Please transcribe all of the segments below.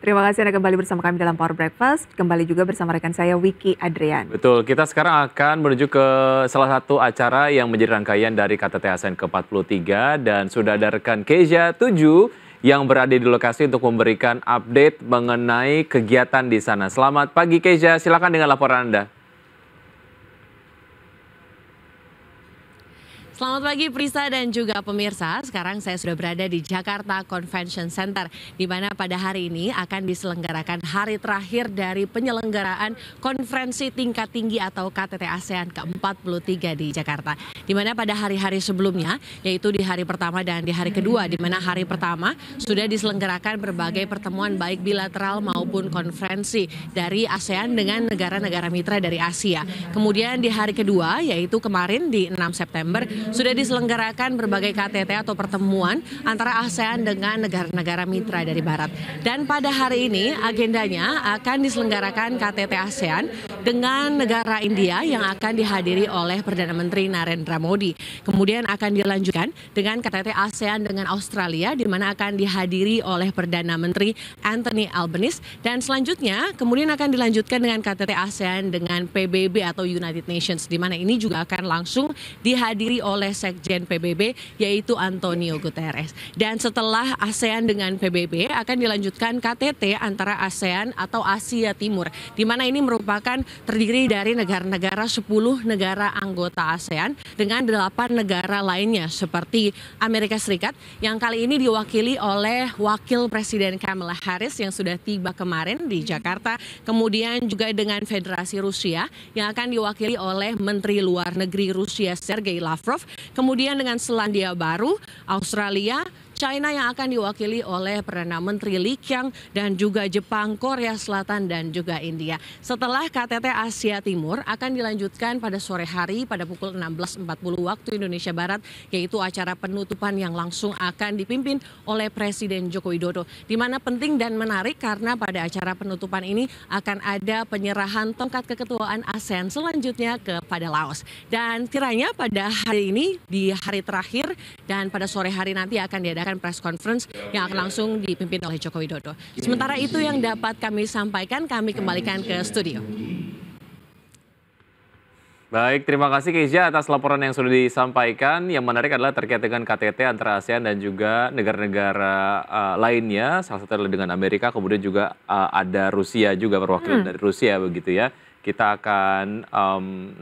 Terima kasih Anda kembali bersama kami dalam Power Breakfast. Kembali juga bersama rekan saya Wiki Adrian. Betul, kita sekarang akan menuju ke salah satu acara yang menjadi rangkaian dari KTT ASEAN ke-43 dan sudah ada rekan Keja 7 yang berada di lokasi untuk memberikan update mengenai kegiatan di sana. Selamat pagi Keja, silakan dengan laporan Anda. Selamat pagi Prisa dan juga pemirsa. Sekarang saya sudah berada di Jakarta Convention Center, di mana pada hari ini akan diselenggarakan hari terakhir dari penyelenggaraan konferensi tingkat tinggi atau KTT ASEAN ke-43 di Jakarta. Di mana pada hari-hari sebelumnya, yaitu di hari pertama dan di hari kedua, di mana hari pertama sudah diselenggarakan berbagai pertemuan baik bilateral maupun konferensi dari ASEAN dengan negara-negara mitra dari Asia. Kemudian di hari kedua, yaitu kemarin di 6 September, sudah diselenggarakan berbagai KTT atau pertemuan antara ASEAN dengan negara-negara mitra dari Barat. Dan pada hari ini agendanya akan diselenggarakan KTT ASEAN dengan negara India yang akan dihadiri oleh Perdana Menteri Narendra Modi. Kemudian akan dilanjutkan dengan KTT ASEAN dengan Australia, di mana akan dihadiri oleh Perdana Menteri Anthony Albanese. Dan selanjutnya kemudian akan dilanjutkan dengan KTT ASEAN dengan PBB atau United Nations, di mana ini juga akan langsung dihadiri oleh Sekjen PBB yaitu Antonio Guterres. Dan setelah ASEAN dengan PBB akan dilanjutkan KTT antara ASEAN atau Asia Timur, di mana ini merupakan terdiri dari negara-negara 10 negara anggota ASEAN dengan 8 negara lainnya seperti Amerika Serikat yang kali ini diwakili oleh Wakil Presiden Kamala Harris yang sudah tiba kemarin di Jakarta, kemudian juga dengan Federasi Rusia yang akan diwakili oleh Menteri Luar Negeri Rusia Sergei Lavrov, kemudian dengan Selandia Baru, Australia, China yang akan diwakili oleh Perdana Menteri Li Qiang, dan juga Jepang, Korea Selatan, dan juga India. Setelah KTT Asia Timur akan dilanjutkan pada sore hari pada pukul 16.40 waktu Indonesia Barat, yaitu acara penutupan yang langsung akan dipimpin oleh Presiden Joko Widodo. Di mana penting dan menarik karena pada acara penutupan ini akan ada penyerahan tongkat keketuaan ASEAN selanjutnya kepada Laos. Dan kiranya pada hari ini di hari terakhir dan pada sore hari nanti akan diadakan press conference yang akan langsung dipimpin oleh Joko Widodo. Sementara itu yang dapat kami sampaikan, kami kembalikan ke studio. Baik, terima kasih Keja atas laporan yang sudah disampaikan. Yang menarik adalah terkait dengan KTT antara ASEAN dan juga negara-negara lainnya. Salah satu adalah dengan Amerika, kemudian juga ada Rusia juga, perwakilan dari Rusia begitu ya. Kita akan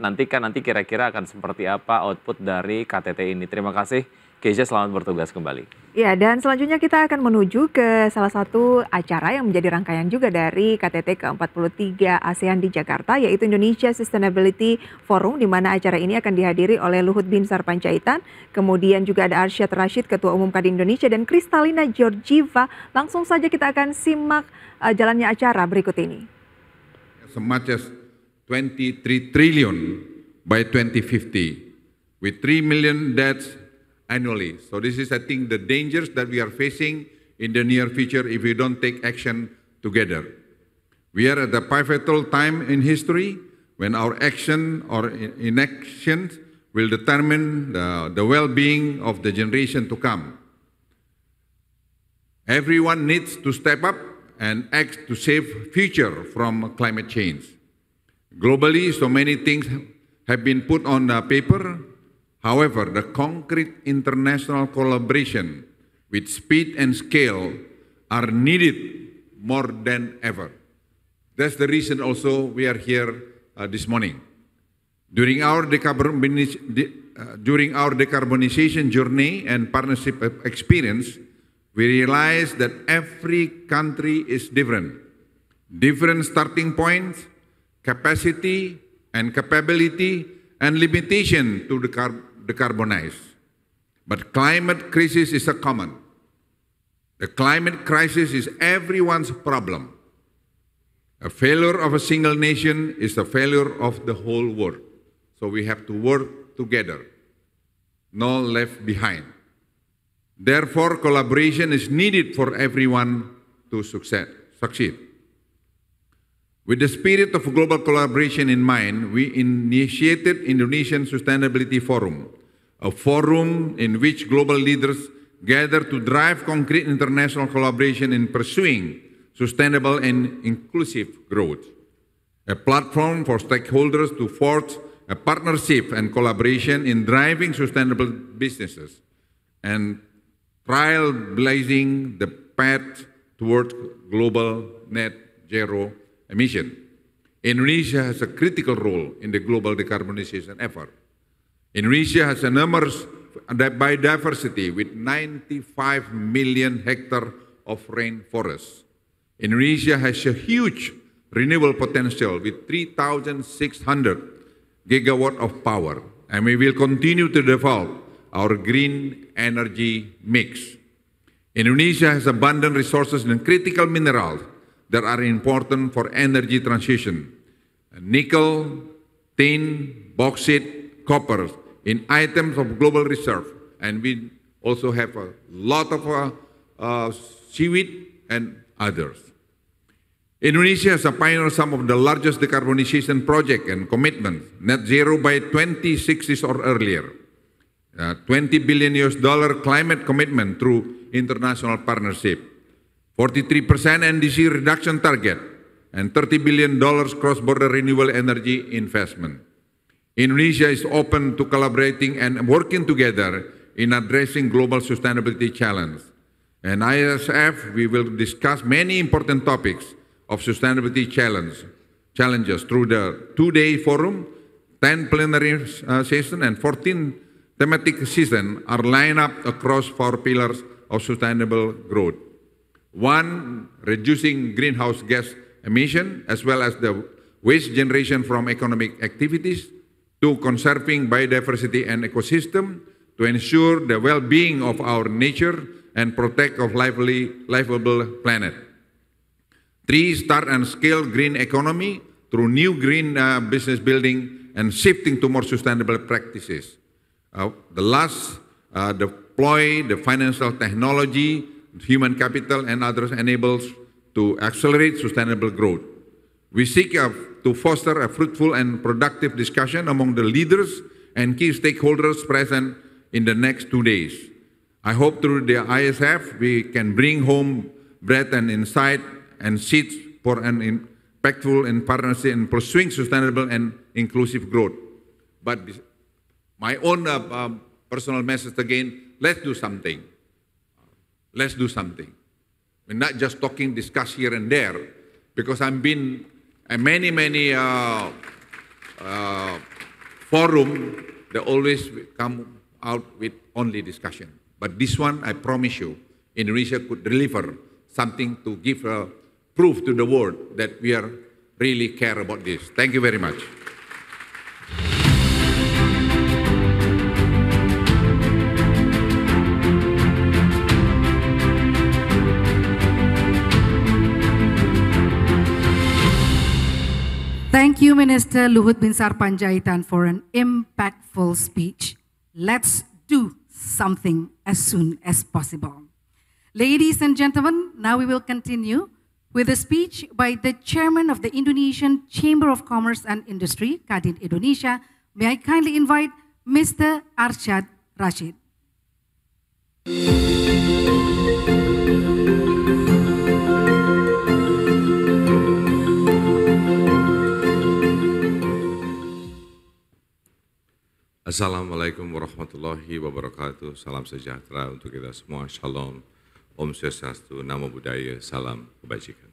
nantikan nanti kira-kira akan seperti apa output dari KTT ini. Terima kasih Keja, selamat bertugas kembali. Ya, dan selanjutnya kita akan menuju ke salah satu acara yang menjadi rangkaian juga dari KTT ke-43 ASEAN di Jakarta, yaitu Indonesia Sustainability Forum, di mana acara ini akan dihadiri oleh Luhut Binsar Panjaitan, kemudian juga ada Arsyad Rashid, Ketua Umum Kadin Indonesia, dan Kristalina Georgieva. Langsung saja kita akan simak jalannya acara berikut ini. As much as 23 trillion by 2050, with 3 million deaths annually. So this is, I think, the dangers that we are facing in the near future if we don't take action together. We are at a pivotal time in history when our action or inaction will determine the well-being of the generation to come. Everyone needs to step up and act to save future from climate change. Globally, so many things have been put on paper. However, the concrete international collaboration with speed and scale are needed more than ever. That's the reason also we are here this morning. During our decarbonization journey and partnership experience, we realized that every country is different. Different starting points, capacity and capability, and limitation to decarbonize. But climate crisis is a common. The climate crisis is everyone's problem. A failure of a single nation is a failure of the whole world. So we have to work together, no left behind. Therefore, collaboration is needed for everyone to succeed. With the spirit of global collaboration in mind, we initiated Indonesian Sustainability Forum, a forum in which global leaders gather to drive concrete international collaboration in pursuing sustainable and inclusive growth, a platform for stakeholders to forge a partnership and collaboration in driving sustainable businesses and trailblazing the path toward global net zero emission. Indonesia has a critical role in the global decarbonization effort. Indonesia has enormous biodiversity with 95 million hectares of rainforests. Indonesia has a huge renewable potential with 3,600 gigawatts of power, and we will continue to develop our green energy mix. Indonesia has abundant resources and critical minerals that are important for energy transition. Nickel, tin, bauxite, copper in items of global reserve, and we also have a lot of seaweed and others. Indonesia has pioneered some of the largest decarbonization projects and commitments, net zero by 2060 or earlier. $20 billion climate commitment through international partnership, 43% NDC reduction target, and $30 billion cross-border renewable energy investment. Indonesia is open to collaborating and working together in addressing global sustainability challenge. And ISF, we will discuss many important topics of sustainability challenges through the 2-day forum, 10 plenary sessions, and 14 thematic sessions are lined up across 4 pillars of sustainable growth. 1, reducing greenhouse gas emission, as well as the waste generation from economic activities. 2, conserving biodiversity and ecosystem to ensure the well-being of our nature and protect a livable planet. 3, start and scale green economy through new green business building and shifting to more sustainable practices. The last, deploy the financial technology, human capital, and others enables to accelerate sustainable growth. We seek to foster a fruitful and productive discussion among the leaders and key stakeholders present in the next 2 days. I hope through the ISF we can bring home breadth and insight and seeds for an impactful in partnership in pursuing sustainable and inclusive growth. But my own personal message again, let's do something. Let's do something. We're not just talking, discuss here and there, because I've been at many forum, they always come out with only discussion. But this one, I promise you, Indonesia could deliver something to give proof to the world that we are really care about this. Thank you very much. Thank you, Minister Luhut Binsar Panjaitan, for an impactful speech. Let's do something as soon as possible. Ladies and gentlemen, now we will continue with a speech by the Chairman of the Indonesian Chamber of Commerce and Industry, Kadin Indonesia. May I kindly invite Mr. Arsyad Rashid. Assalamualaikum warahmatullahi wabarakatuh. Salam sejahtera untuk kita semua. Shalom, Om Swastiastu, Namo Buddhaya, salam kebajikan.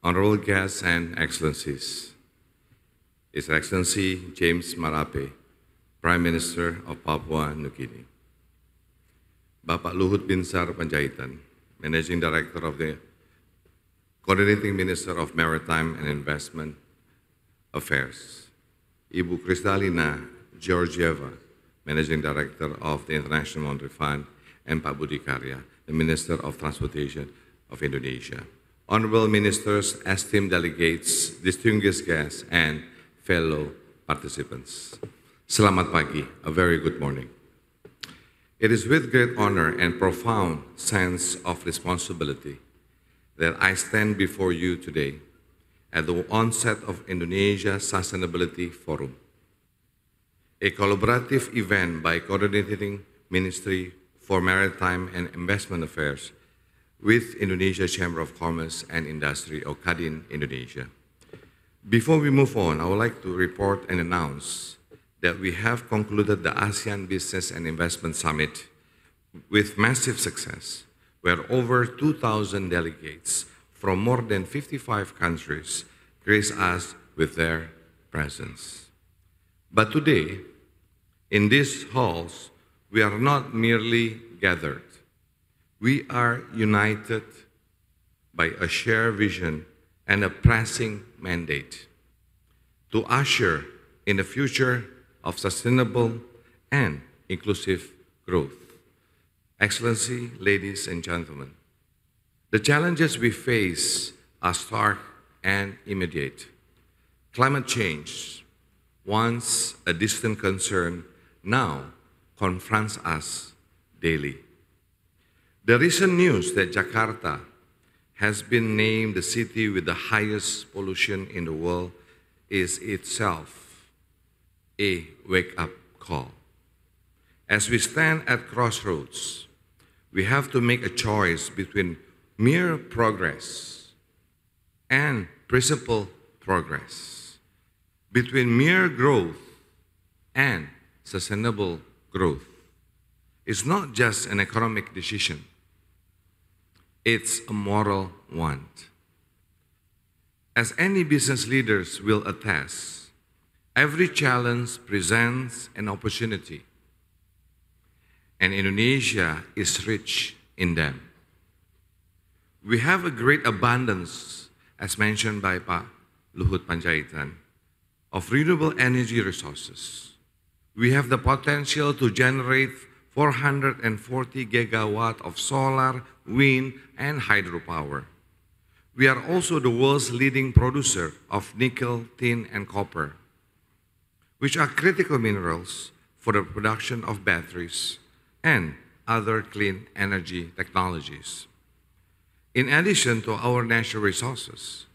Honorable guests and excellencies, His Excellency James Marape, Prime Minister of Papua New Guinea, Bapak Luhut Binsar Panjaitan, Managing Director of the Coordinating Minister of Maritime and Investment Affairs, Ibu Kristalina Georgieva, Managing Director of the International Monetary Fund, and Pak Budi Karya, the Minister of Transportation of Indonesia. Honorable Ministers, esteemed delegates, distinguished guests, and fellow participants. Selamat pagi, a very good morning. It is with great honor and profound sense of responsibility that I stand before you today at the onset of Indonesia Sustainability Forum, a collaborative event by coordinating ministry for Maritime and Investment Affairs with Indonesia Chamber of Commerce and Industry, or Kadin Indonesia. Before we move on, I would like to report and announce that we have concluded the ASEAN Business and Investment Summit with massive success, where over 2,000 delegates from more than 55 countries graced us with their presence. But today, in these halls, we are not merely gathered. We are united by a shared vision and a pressing mandate to usher in the future of sustainable and inclusive growth. Excellency, ladies and gentlemen, the challenges we face are stark and immediate. Climate change, once a distant concern, now confronts us daily. The recent news that Jakarta has been named the city with the highest pollution in the world is itself a wake-up call. As we stand at crossroads, we have to make a choice between mere progress and principled progress, between mere growth and sustainable growth. It's not just an economic decision. It's a moral one. As any business leaders will attest, every challenge presents an opportunity, and Indonesia is rich in them. We have a great abundance, as mentioned by Pak Luhut Panjaitan, of renewable energy resources. We have the potential to generate 440 gigawatt of solar, wind, and hydropower. We are also the world's leading producer of nickel, tin, and copper, which are critical minerals for the production of batteries and other clean energy technologies. In addition to our natural resources,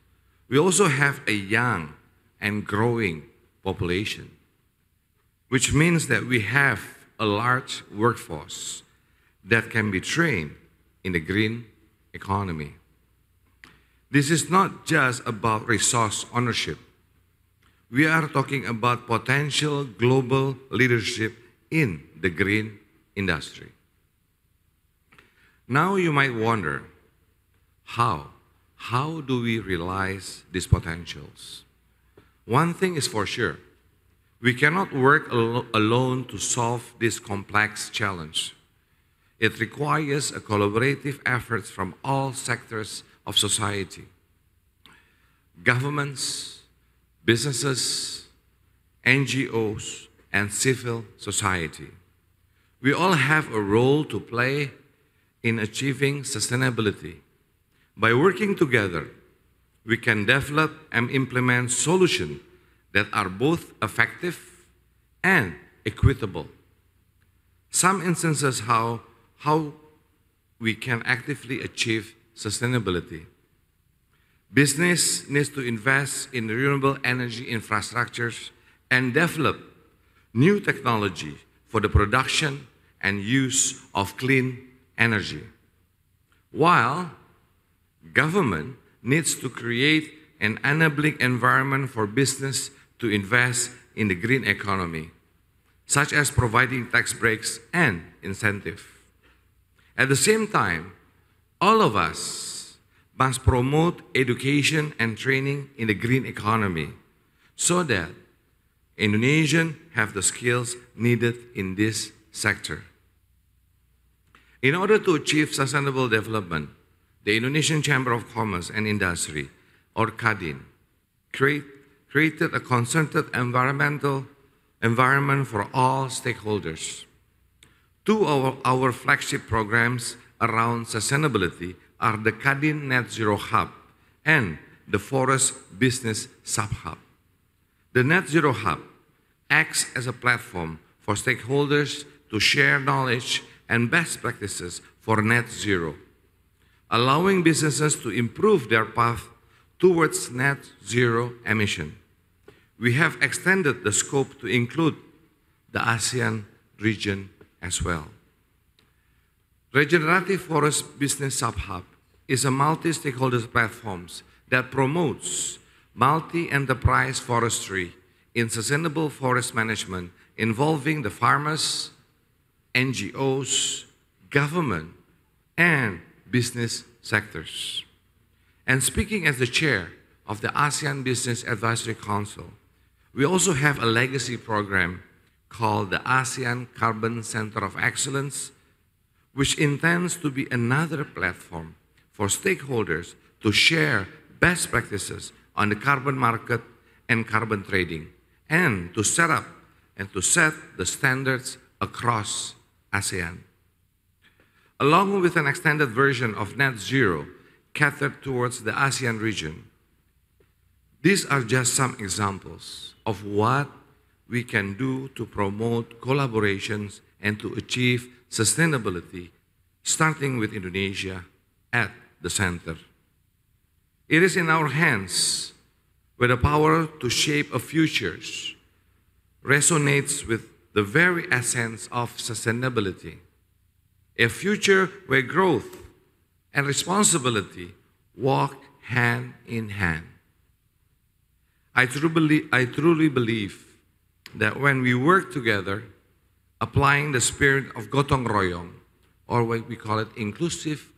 we also have a young and growing population, which means that we have a large workforce that can be trained in the green economy. This is not just about resource ownership. We are talking about potential global leadership in the green industry. Now you might wonder, how do we realize these potentials? One thing is for sure. We cannot work alone to solve this complex challenge. It requires a collaborative effort from all sectors of society. Governments, businesses, NGOs, and civil society. We all have a role to play in achieving sustainability. By working together, we can develop and implement solutions that are both effective and equitable. Some instances how we can actively achieve sustainability. Business needs to invest in renewable energy infrastructures and develop new technology for the production and use of clean energy. While government needs to create an enabling environment for business to invest in the green economy, such as providing tax breaks and incentives. At the same time, all of us must promote education and training in the green economy so that Indonesians have the skills needed in this sector. In order to achieve sustainable development, the Indonesian Chamber of Commerce and Industry, or Kadin, created a concerted environment for all stakeholders. Two of our flagship programs around sustainability are the Kadin Net Zero Hub and the Forest Business Sub-Hub. The Net Zero Hub acts as a platform for stakeholders to share knowledge and best practices for net zero, allowing businesses to improve their path towards net zero emission. We have extended the scope to include the ASEAN region as well. Regenerative Forest Business Subhub is a multi-stakeholder platform that promotes multi-enterprise forestry in sustainable forest management involving the farmers, NGOs, government, and business sectors. And speaking as the chair of the ASEAN Business Advisory Council, we also have a legacy program called the ASEAN Carbon Center of Excellence, which intends to be another platform for stakeholders to share best practices on the carbon market and carbon trading, and to set up and to set the standards across ASEAN. Along with an extended version of Net Zero catered towards the ASEAN region, these are just some examples of what we can do to promote collaborations and to achieve sustainability, starting with Indonesia at the center. It is in our hands where the power to shape a future resonates with the very essence of sustainability, a future where growth and responsibility walk hand in hand. I truly believe that when we work together, applying the spirit of gotong royong, or what we call it inclusive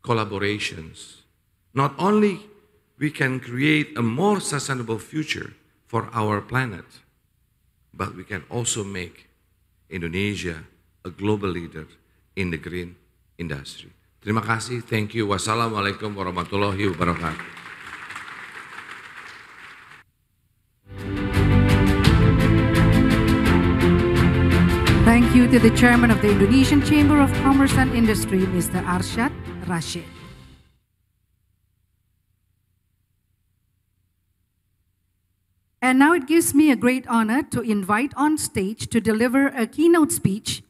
collaborations, not only we can create a more sustainable future for our planet, but we can also make Indonesia a global leader in the green industry. Terima kasih, thank you. Wassalamualaikum warahmatullahi wabarakatuh. Thank you to the Chairman of the Indonesian Chamber of Commerce and Industry, Mr. Arsyad Rashid. And now it gives me a great honor to invite on stage to deliver a keynote speech,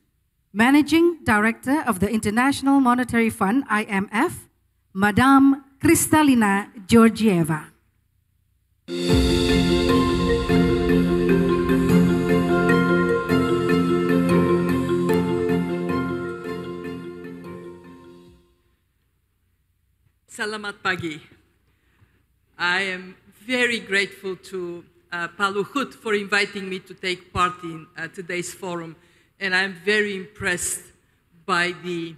Managing Director of the International Monetary Fund, IMF, Madame Kristalina Georgieva. Selamat pagi. I am very grateful to Pak Luhut for inviting me to take part in today's forum, and I'm very impressed by the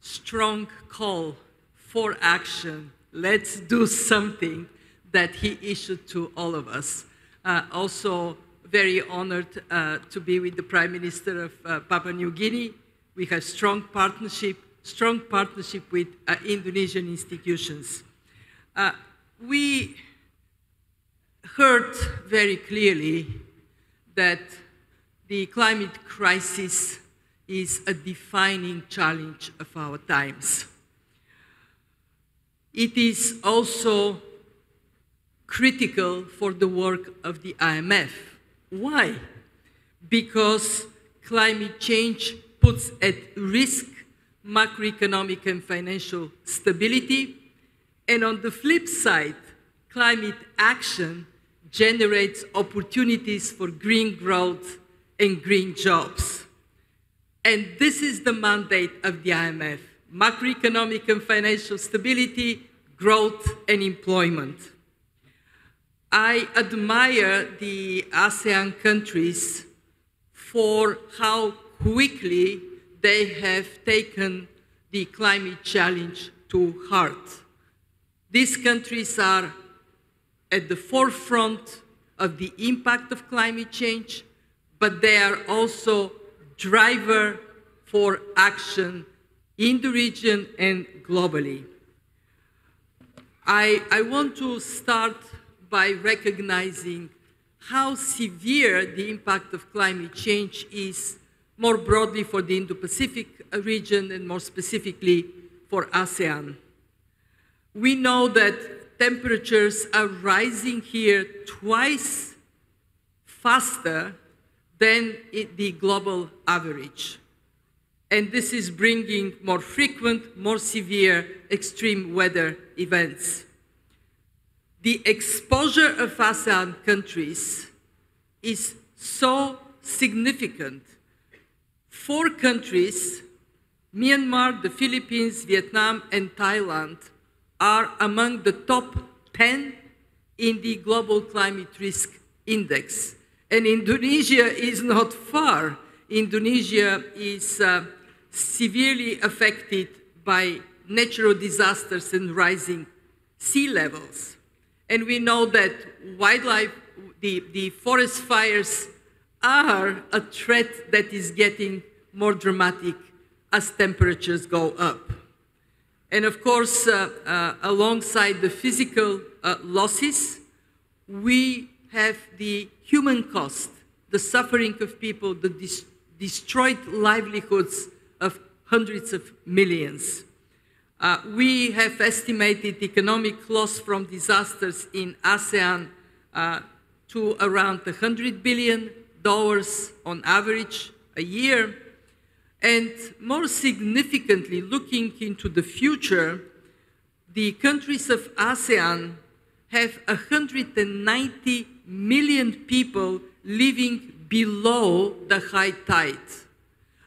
strong call for action. Let's do something that he issued to all of us. Also very honored to be with the Prime Minister of Papua New Guinea. We have strong partnership with Indonesian institutions. We heard very clearly that the climate crisis is a defining challenge of our times. It is also critical for the work of the IMF. Why? Because climate change puts at risk macroeconomic and financial stability, and on the flip side, climate action generates opportunities for green growth and green jobs. And this is the mandate of the IMF: macroeconomic and financial stability, growth and employment. I admire the ASEAN countries for how quickly they have taken the climate challenge to heart. These countries are at the forefront of the impact of climate change, but they are also driver for action in the region and globally. I want to start by recognizing how severe the impact of climate change is more broadly for the Indo-Pacific region and more specifically for ASEAN. We know that temperatures are rising here twice faster than the global average. And this is bringing more frequent, more severe extreme weather events. The exposure of ASEAN countries is so significant. 4 countries Myanmar, the Philippines, Vietnam, and Thailand are among the top 10 in the Global Climate Risk Index. And Indonesia is not far. Indonesia is severely affected by natural disasters and rising sea levels. And we know that wildlife, the forest fires are a threat that is getting more dramatic as temperatures go up. And of course, alongside the physical losses, we have the human cost, the suffering of people, the destroyed livelihoods of hundreds of millions. We have estimated economic loss from disasters in ASEAN to around $100 billion on average a year. And more significantly, looking into the future, the countries of ASEAN have 190 million people living below the high tide.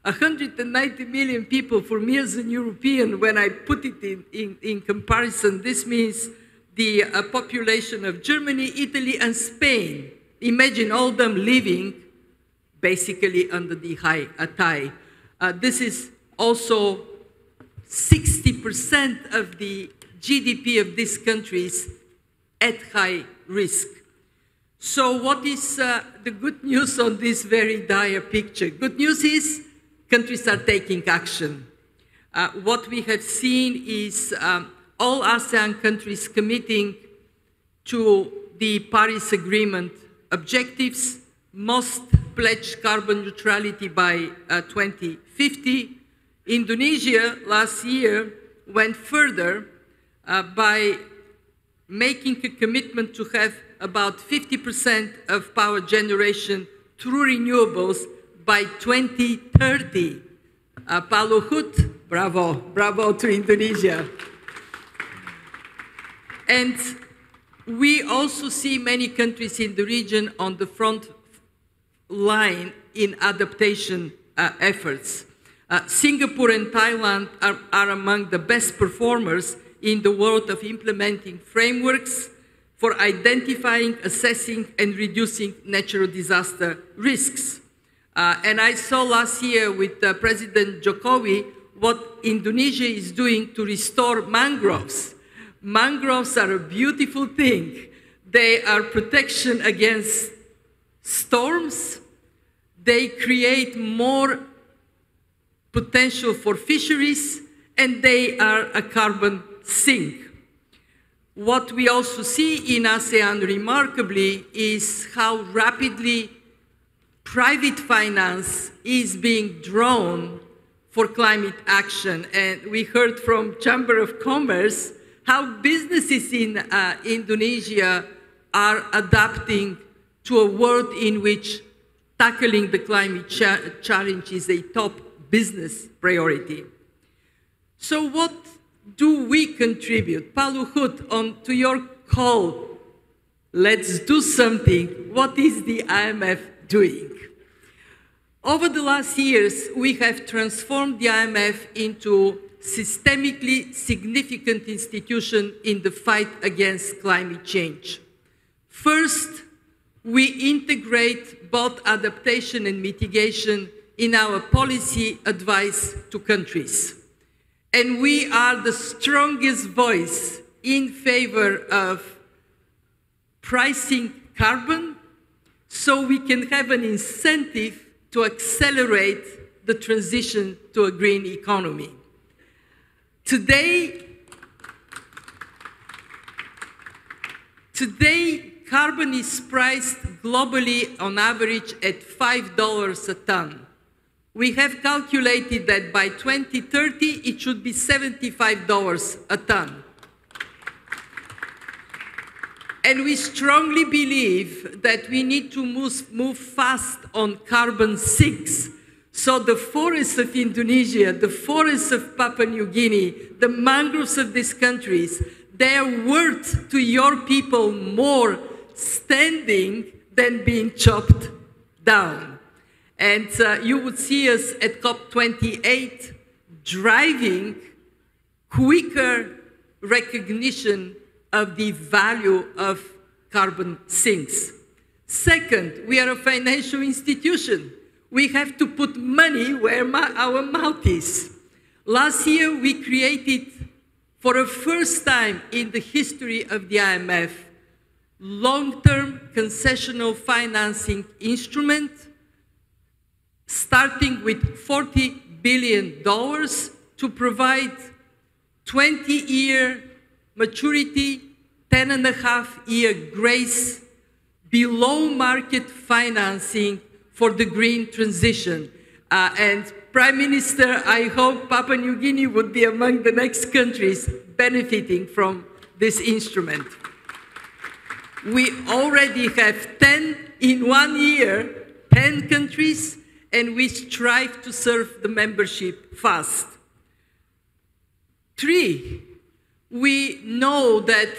190 million people, for me as a European, when I put it in comparison, this means the population of Germany, Italy, and Spain. Imagine all them living basically under the high tide. This is also 60% of the GDP of these countries at high risk. So what is the good news on this very dire picture? Good news is countries are taking action. What we have seen is all ASEAN countries committing to the Paris Agreement objectives, must pledge carbon neutrality by 2050. Indonesia last year went further by making a commitment to have about 50% of power generation through renewables by 2030. Pak Luhut, bravo, bravo to Indonesia. And we also see many countries in the region on the front line in adaptation efforts. Singapore and Thailand are among the best performers in the world of implementing frameworks for identifying, assessing, and reducing natural disaster risks. And I saw last year with President Jokowi what Indonesia is doing to restore mangroves. Mangroves are a beautiful thing. They are protection against storms. They create more potential for fisheries, and they are a carbon sink. What we also see in ASEAN remarkably is how rapidly private finance is being drawn for climate action. And we heard from Chamber of Commerce how businesses in Indonesia are adapting to a world in which tackling the climate challenge is a top business priority. So what do we contribute? Pak Luhut, on to your call, let's do something. What is the IMF doing? Over the last years, we have transformed the IMF into systemically significant institution in the fight against climate change. First, we integrate both adaptation and mitigation in our policy advice to countries. And we are the strongest voice in favor of pricing carbon so we can have an incentive to accelerate the transition to a green economy. Today, carbon is priced globally on average at $5 a ton. We have calculated that by 2030, it should be $75 a ton. And we strongly believe that we need to move fast on carbon sinks. So the forests of Indonesia, the forests of Papua New Guinea, the mangroves of these countries, they are worth to your people more standing than being chopped down. And you would see us at COP28 driving quicker recognition of the value of carbon sinks. Second, we are a financial institution. We have to put money where our mouth is. Last year, we created, for the first time in the history of the IMF, long-term concessional financing instrument, starting with $40 billion to provide 20-year maturity, 10.5-year grace, below market financing for the green transition. And Prime Minister, I hope Papua New Guinea would be among the next countries benefiting from this instrument. We already have 10 in 1 year, 10 countries, and we strive to serve the membership fast. 3, we know that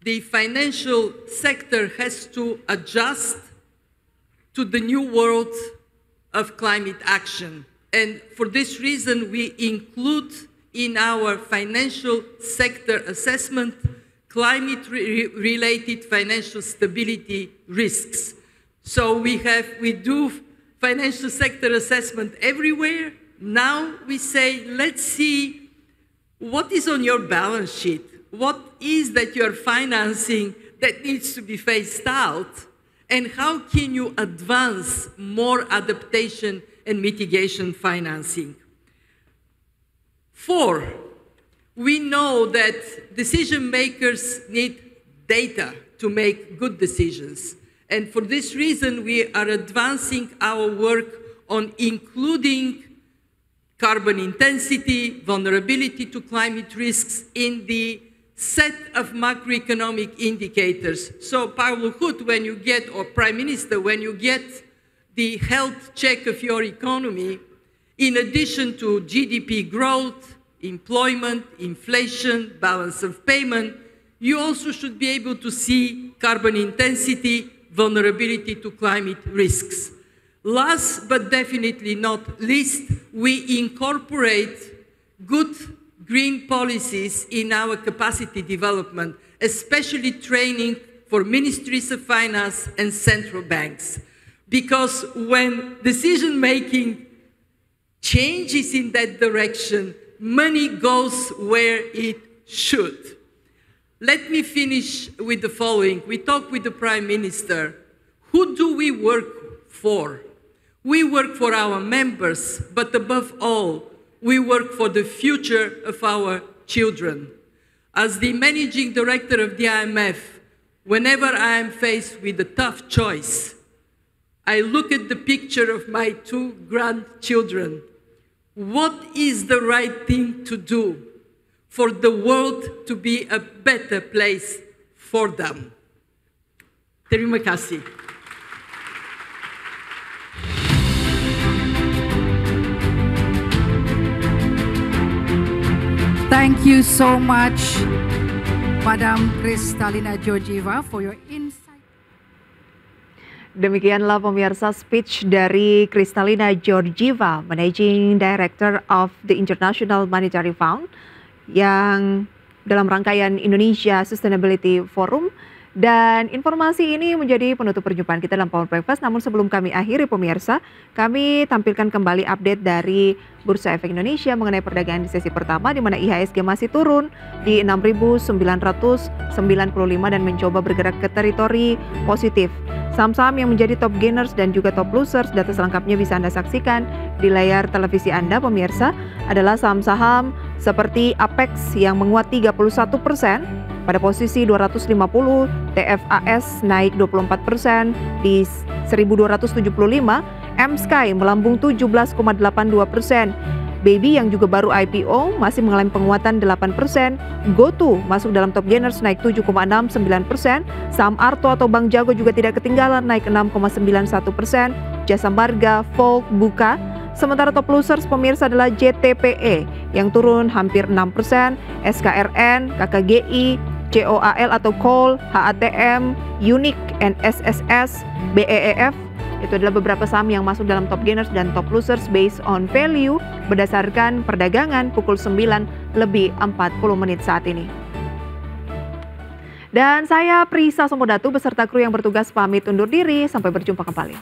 the financial sector has to adjust to the new world of climate action. And for this reason, we include in our financial sector assessment climate-related financial stability risks. So we do financial sector assessment everywhere. Now we say, let's see what is on your balance sheet. What is that you're financing that needs to be phased out? And how can you advance more adaptation and mitigation financing? 4, we know that decision makers need data to make good decisions. And for this reason, we are advancing our work on including carbon intensity, vulnerability to climate risks in the set of macroeconomic indicators. So Paulo Hood, when you get, or Prime Minister, when you get the health check of your economy, in addition to GDP growth, employment, inflation, balance of payment, you also should be able to see carbon intensity, vulnerability to climate risks. Last but definitely not least, we incorporate good green policies in our capacity development, especially training for ministries of finance and central banks. Because when decision-making changes in that direction, money goes where it should. Let me finish with the following. We talked with the Prime Minister. Who do we work for? We work for our members, but above all, we work for the future of our children. As the Managing Director of the IMF, whenever I am faced with a tough choice, I look at the picture of my 2 grandchildren. What is the right thing to do for the world to be a better place for them? Terima kasih. Thank you so much, Madam Kristalina Georgieva, for your insight. Demikianlah pemirsa speech dari Kristalina Georgieva, Managing Director of the International Monetary Fund, yang dalam rangkaian Indonesia Sustainability Forum. Dan informasi ini menjadi penutup perjumpaan kita dalam Power Breakfast. Namun sebelum kami akhiri pemirsa, kami tampilkan kembali update dari Bursa Efek Indonesia mengenai perdagangan di sesi pertama, di mana IHSG masih turun di 6.995 dan mencoba bergerak ke teritori positif. Saham-saham yang menjadi top gainers dan juga top losers, data selengkapnya bisa Anda saksikan di layar televisi Anda pemirsa, adalah saham-saham seperti Apex yang menguat 31% pada posisi 250, TFAS naik 24% di 1.275, M-Sky melambung 17,82%, Baby yang juga baru IPO masih mengalami penguatan 8%, GoTo masuk dalam top gainers naik 7,69%, saham Arto atau Bank Jago juga tidak ketinggalan naik 6,91%, Jasa Marga, Volt, Buka. Sementara top losers pemirsa adalah JTPE yang turun hampir 6%, SKRN, KKGI, COAL atau Coal, HATM, Unique, NSSS, BEEF, Itu adalah beberapa saham yang masuk dalam top gainers dan top losers based on value berdasarkan perdagangan pukul 9:40 saat ini. Dan saya Prisa Somodatu beserta kru yang bertugas pamit undur diri. Sampai berjumpa kembali.